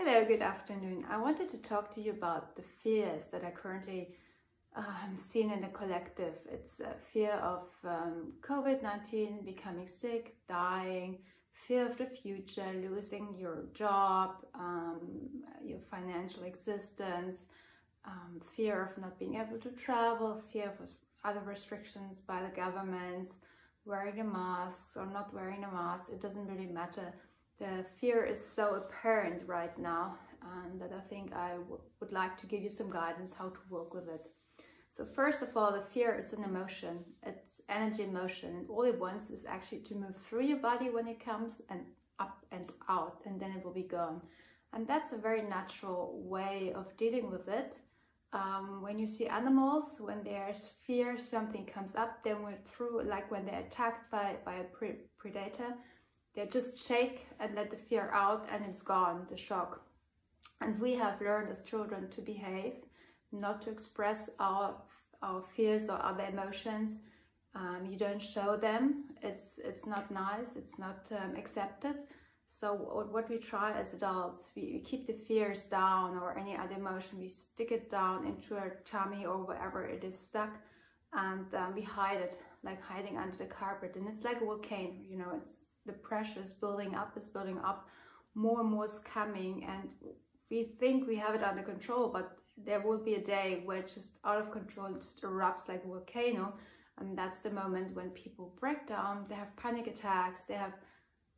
Hello, good afternoon. I wanted to talk to you about the fears that are currently seen in the collective. It's fear of COVID-19, becoming sick, dying, fear of the future, losing your job, your financial existence, fear of not being able to travel, fear of other restrictions by the governments, wearing a mask or not wearing a mask. It doesn't really matter. The fear is so apparent right now, and that I think I would like to give you some guidance how to work with it. So first of all, the fear, it's an emotion. It's energy motion, and all it wants is actually to move through your body when it comes, and up and out, and then it will be gone. And that's a very natural way of dealing with it. When you see animals, when there's fear, something comes up, then we're through, like when they're attacked by a predator, they just shake and let the fear out, and it's gone, the shock. And we have learned as children to behave, not to express our fears or other emotions. You don't show them. It's not nice. It's not accepted. So what we try as adults, we keep the fears down, or any other emotion. We stick it down into our tummy or wherever it is stuck, and we hide it, like hiding under the carpet. And it's like a volcano, you know. The pressure is building up, more and more is coming, and we think we have it under control, but there will be a day where it's just out of control, it just erupts like a volcano. And that's the moment when people break down, they have panic attacks, they have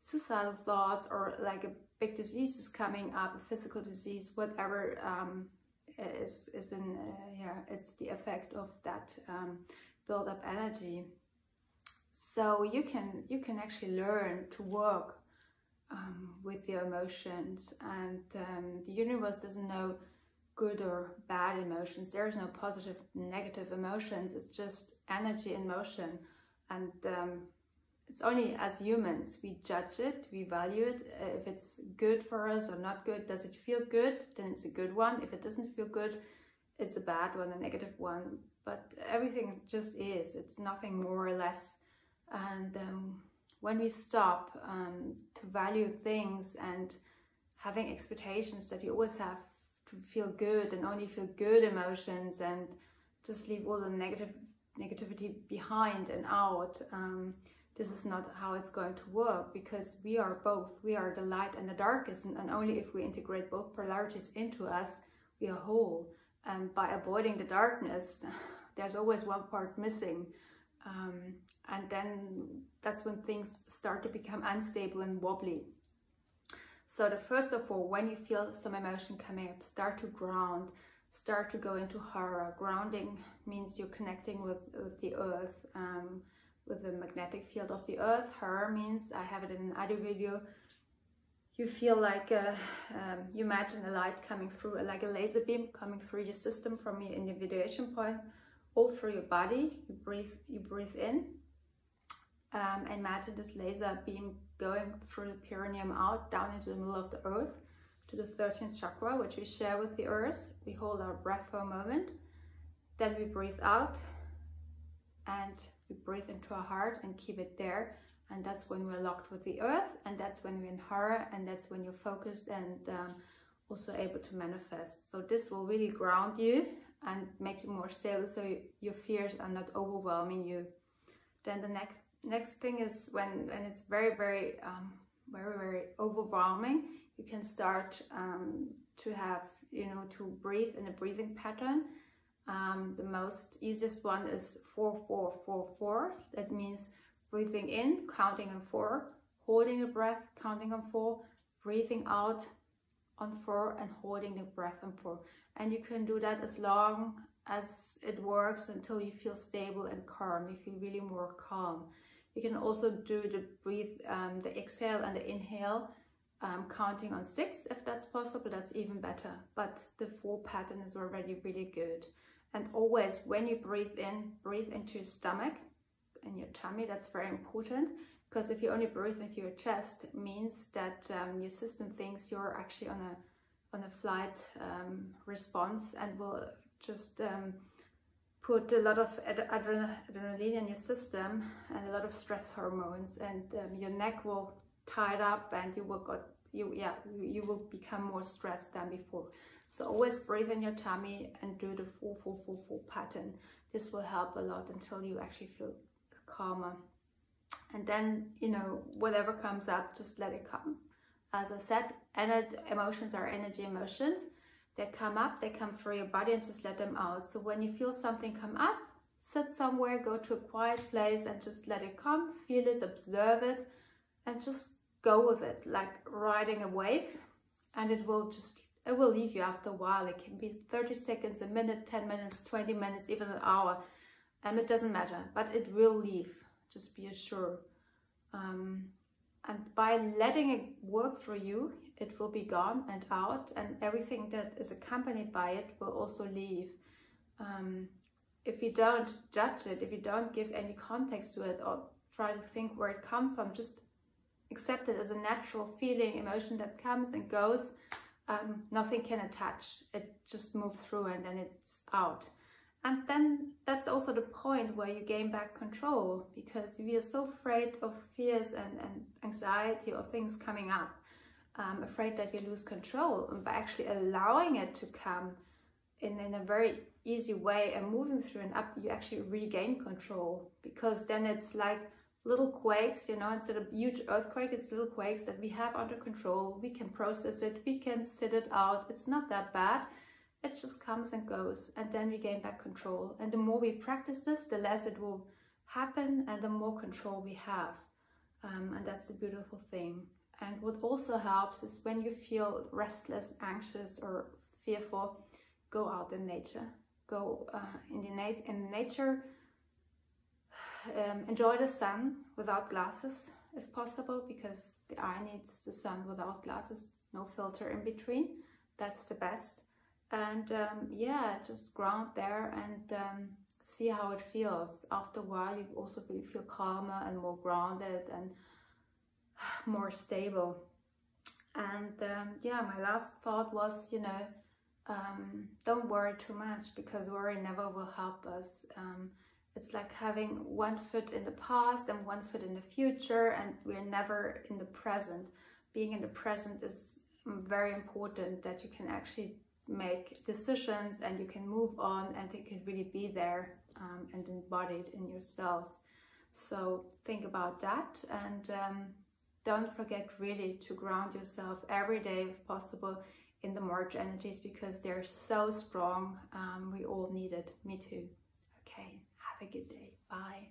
suicidal thoughts, or like a big disease is coming up, a physical disease, whatever is in, it's the effect of that build up energy. So you can actually learn to work with your emotions, and the universe doesn't know good or bad emotions. There is no positive, negative emotions. It's just energy in motion, and it's only as humans we judge it, we value it. If it's good for us or not good, does it feel good? Then it's a good one. If it doesn't feel good, it's a bad one, a negative one. But everything just is. It's nothing more or less. And when we stop to value things and having expectations that you always have to feel good and only feel good emotions, and just leave all the negativity behind and out, this is not how it's going to work, because we are both. We are the light and the darkness, and only if we integrate both polarities into us, we are whole. And by avoiding the darkness, there's always one part missing. And then that's when things start to become unstable and wobbly. So first of all, when you feel some emotion coming up, start to ground, start to go into hara. Grounding means you're connecting with the earth, with the magnetic field of the earth. Hara means, I have it in another video, you feel like, you imagine a light coming through, like a laser beam coming through your system from your individuation point, all through your body. You breathe in. Imagine this laser beam going through the perineum out, down into the middle of the earth, to the 13th chakra, which we share with the earth. We hold our breath for a moment. Then we breathe out, and we breathe into our heart and keep it there. And that's when we're locked with the earth, and that's when we're in hara, and that's when you're focused and also able to manifest. So this will really ground you and make you more stable, so your fears are not overwhelming you. Then the next thing is when it's very overwhelming, you can start to have, to breathe in a breathing pattern. The most easiest one is 4-4-4-4. That means breathing in, counting on 4, holding the breath, counting on 4, breathing out on 4, and holding the breath on 4. And you can do that as long as it works, until you feel stable and calm. You feel really more calm. You can also do the exhale and the inhale, counting on 6 if that's possible. That's even better. But the 4 pattern is already really good. And always, when you breathe in, breathe into your stomach and your tummy. That's very important, because if you only breathe into your chest, it means that your system thinks you're actually on a flight response, and will just put a lot of adrenaline in your system and a lot of stress hormones, and your neck will tied up, and you will become more stressed than before. So always breathe in your tummy and do the 4-4-4-4 pattern. This will help a lot until you actually feel calmer. And then, you know, whatever comes up, just let it come. As I said, emotions are energy emotions. They come up, they come through your body, and just let them out. So when you feel something come up, sit somewhere, go to a quiet place and just let it come, feel it, observe it, and just go with it, like riding a wave. And it will leave you after a while. It can be 30 seconds, a minute, 10 minutes, 20 minutes, even an hour. And it doesn't matter, but it will leave, just be assured. And by letting it work for you, it will be gone and out, and everything that is accompanied by it will also leave. If you don't judge it, if you don't give any context to it or try to think where it comes from, just accept it as a natural feeling, emotion that comes and goes. Nothing can attach. It just moves through and then it's out. And then that's also the point where you gain back control, because we are so afraid of fears and anxiety or things coming up, afraid that we lose control. And by actually allowing it to come in a very easy way and moving through and up, you actually regain control, because then it's like little quakes, you know, instead of huge earthquake, it's little quakes that we have under control. We can process it, we can sit it out. It's not that bad. It just comes and goes, and then we gain back control. And the more we practice this, the less it will happen and the more control we have. And that's the beautiful thing. And what also helps is when you feel restless, anxious or fearful, go out in nature. Go in nature. Enjoy the sun without glasses if possible, because the eye needs the sun without glasses, no filter in between. That's the best. And yeah, just ground there and see how it feels. After a while, you also feel calmer and more grounded and more stable. And yeah, my last thought was, you know, don't worry too much, because worry never will help us. It's like having one foot in the past and one foot in the future, and we're never in the present. Being in the present is very important, that you can actually make decisions and you can move on and you can really be there and embodied in yourselves. So think about that, and don't forget really to ground yourself every day if possible in the March energies, because they're so strong. We all need it. Me too. Okay, have a good day. Bye.